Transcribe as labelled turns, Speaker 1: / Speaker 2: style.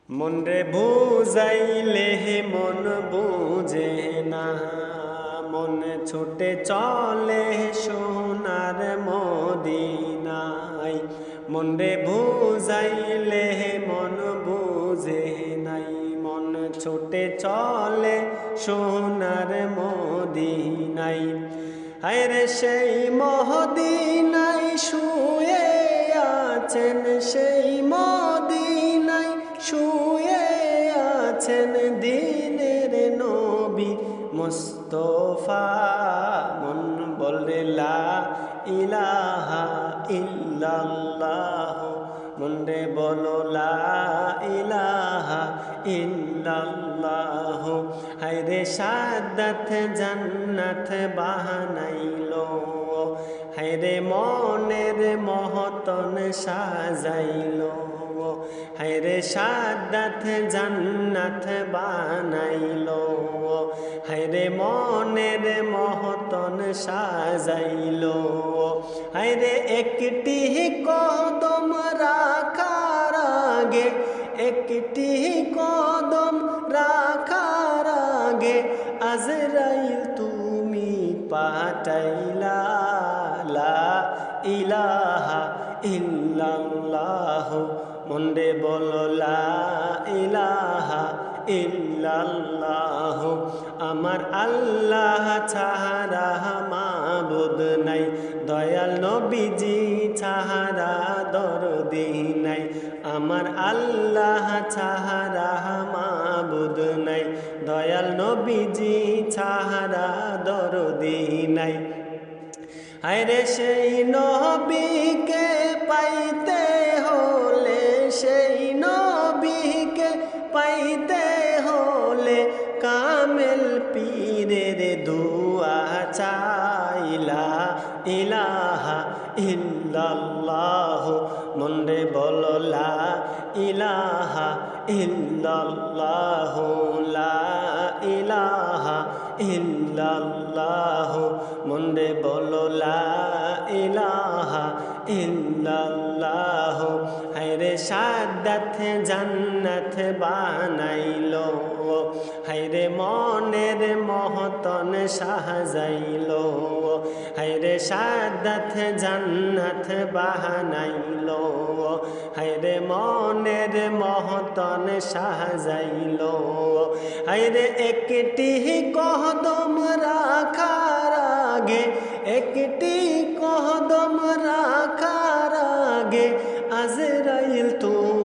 Speaker 1: মন রে বুঝাইলে মন বুঝে না, মন ছুটে চলে সোনার মদিনায়। মন রে বুঝাইলে মন বুঝে নাই, মন ছুটে চলে সোনার মদিনায়। হায়রে সেই মদিনায় শুয়ে আছেন, সেই মদিনায় শুয়ে আছেন দিনের নবী মুস্তফা। মন বলে লা ইলাহা ইল্লাল্লাহ, মন রে বলো লা ইলাহা ইল্লাল্লাহ। হায়রে সাদাত জান্নাত বানাইলো, হায়রে মনের মহতন সাজাইলো। হায়রে সাদাত জান্নাত বানাইলো, হায়রে মনের মহতন সাজাইলো। হায়রে একটি কদম রাখার আগে, একটি কদম রাখার আগে আজরাইল তুমি পাঠাইলা। লা ইলাহা ইল্লাল্লাহ, মন রে বলো লা ইলাহা ইল্লাল্লাহ। আমার আল্লাহ ছাড়া মাবুদ নাই, দয়াল নবীজি ছাড়া দরদি নাই। আমার আল্লাহ ছাড়া মাবুদ নাই, দয়াল নবীজি ছাড়া দরদি নাই। হায়রে সেই নবীকে পাইতে হলে, সেই নবীকে পাইতে হলে কামেল পীরের দুয়া চাইলা। ইলাহা ইল্লাল্লাহ, মন রে বলো লা ইলাহা ইল্লাল্লাহ। লা ইলাহা ইল্লাল্লাহ, মন রে বলো লা ইলাহা ইল্লাল্লাহ। হায়রে সাদাত জান্নাত বানাইলো, হায়রে মনের মহতন সাজাইলো। হায়রে সাদাত জান্নাত বানাইলো, হায়রে মনের মহতন সাজাইলো। হায়রে একটি কদম রাখার আগে, একটি কদম রাখার আগে আজরাইল তো